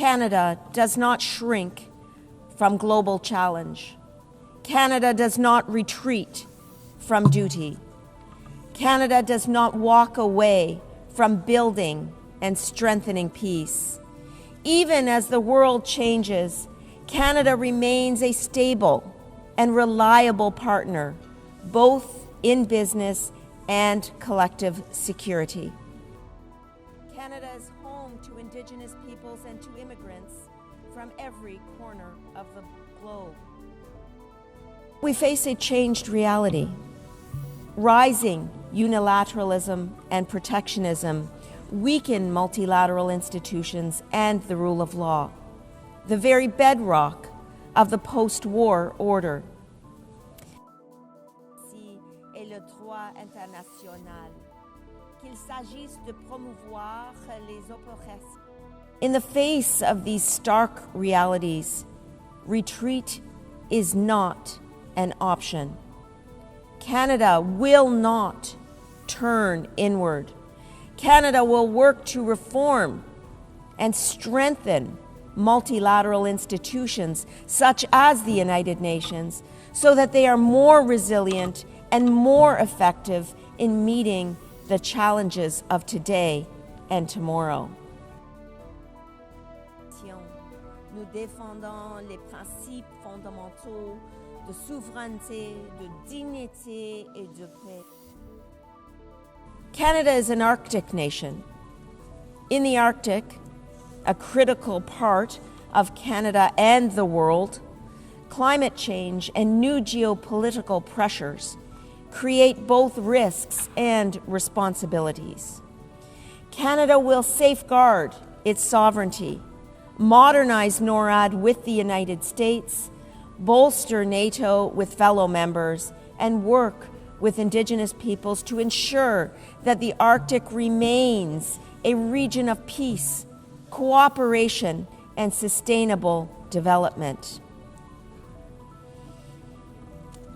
Canada does not shrink from global challenge. Canada does not retreat from duty. Canada does not walk away from building and strengthening peace. Even as the world changes, Canada remains a stable and reliable partner, both in business and collective security. Canada is home to Indigenous peoples and to immigrants from every corner of the globe. We face a changed reality. Rising unilateralism and protectionism weaken multilateral institutions and the rule of law, the very bedrock of the postwar order. Et le droit international, qu'il s'agisse de promouvoir les opérations. In the face of these stark realities, retreat is not an option. Canada will not turn inward. Canada will work to reform and strengthen multilateral institutions such as the United Nations so that they are more resilient and more effective in meeting the challenges of today and tomorrow. Nous défendons les principes fondamentaux de souveraineté, de dignité et de paix. Canada is an Arctic nation. In the Arctic, a critical part of Canada and the world, climate change and new geopolitical pressures create both risks and responsibilities. Canada will safeguard its sovereignty, modernize NORAD with the United States, bolster NATO with fellow members, and work with Indigenous peoples to ensure that the Arctic remains a region of peace, cooperation, and sustainable development.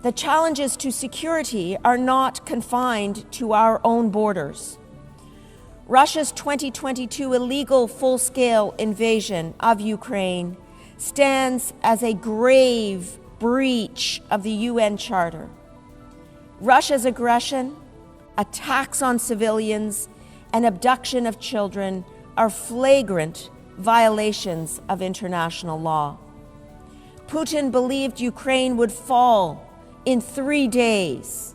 The challenges to security are not confined to our own borders. Russia's 2022 illegal full-scale invasion of Ukraine stands as a grave breach of the UN Charter. Russia's aggression, attacks on civilians, and abduction of children are flagrant violations of international law. Putin believed Ukraine would fall in 3 days.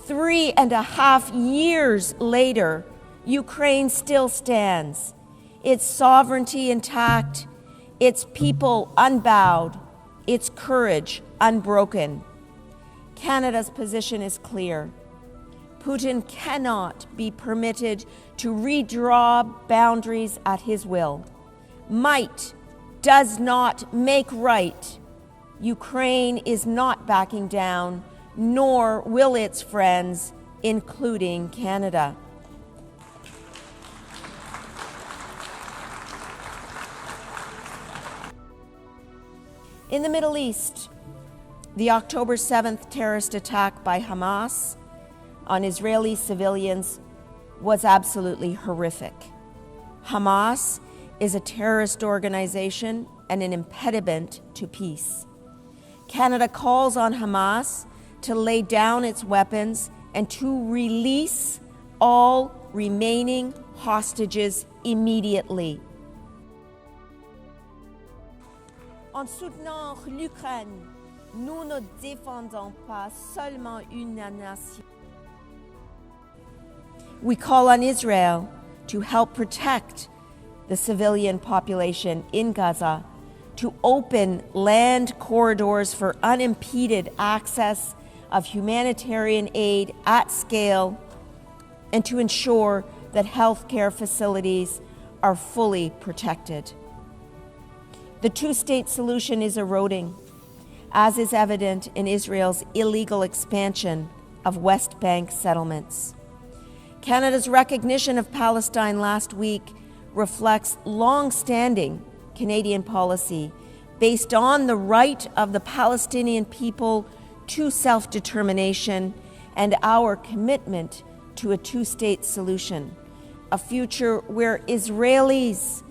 3.5 years later, Ukraine still stands, its sovereignty intact, its people unbowed, its courage unbroken. Canada's position is clear. Putin cannot be permitted to redraw boundaries at his will. Might does not make right. Ukraine is not backing down, nor will its friends, including Canada. In the Middle East, the October 7th terrorist attack by Hamas on Israeli civilians was absolutely horrific. Hamas is a terrorist organization and an impediment to peace. Canada calls on Hamas to lay down its weapons and to release all remaining hostages immediately. En soutenant l'Ukraine, nous ne défendons pas seulement une nation. We call on Israel to help protect the civilian population in Gaza, to open land corridors for unimpeded access of humanitarian aid at scale, and to ensure that healthcare facilities are fully protected. The two-state solution is eroding, as is evident in Israel's illegal expansion of West Bank settlements. Canada's recognition of Palestine last week reflects long-standing Canadian policy based on the right of the Palestinian people to self-determination and our commitment to a two-state solution, a future where Israelis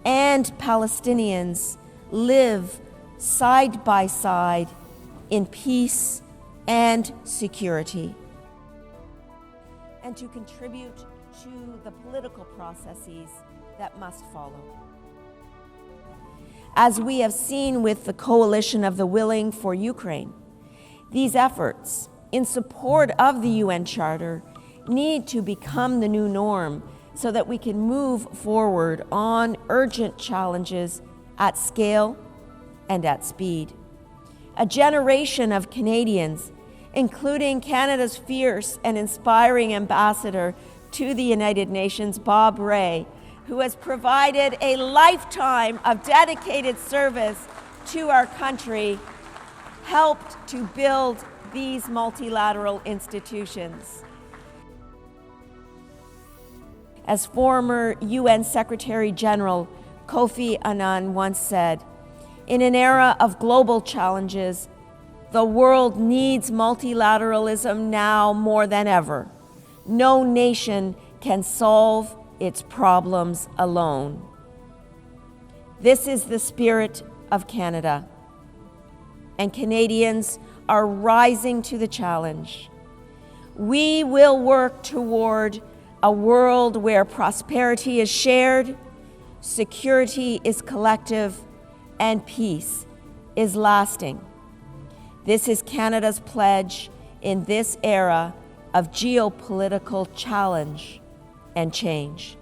and Palestinians live side by side in peace and security, and to contribute to the political processes that must follow. As we have seen with the Coalition of the Willing for Ukraine, these efforts in support of the UN Charter need to become the new norm so that we can move forward on urgent challenges at scale and at speed. A generation of Canadians, including Canada's fierce and inspiring ambassador to the United Nations, Bob Rae, who has provided a lifetime of dedicated service to our country, helped to build these multilateral institutions. As former UN Secretary General Kofi Annan once said, in an era of global challenges, the world needs multilateralism now more than ever. No nation can solve its problems alone. This is the spirit of Canada, and Canadians are rising to the challenge. We will work toward a world where prosperity is shared, security is collective, and peace is lasting. This is Canada's pledge in this era of geopolitical challenge and change.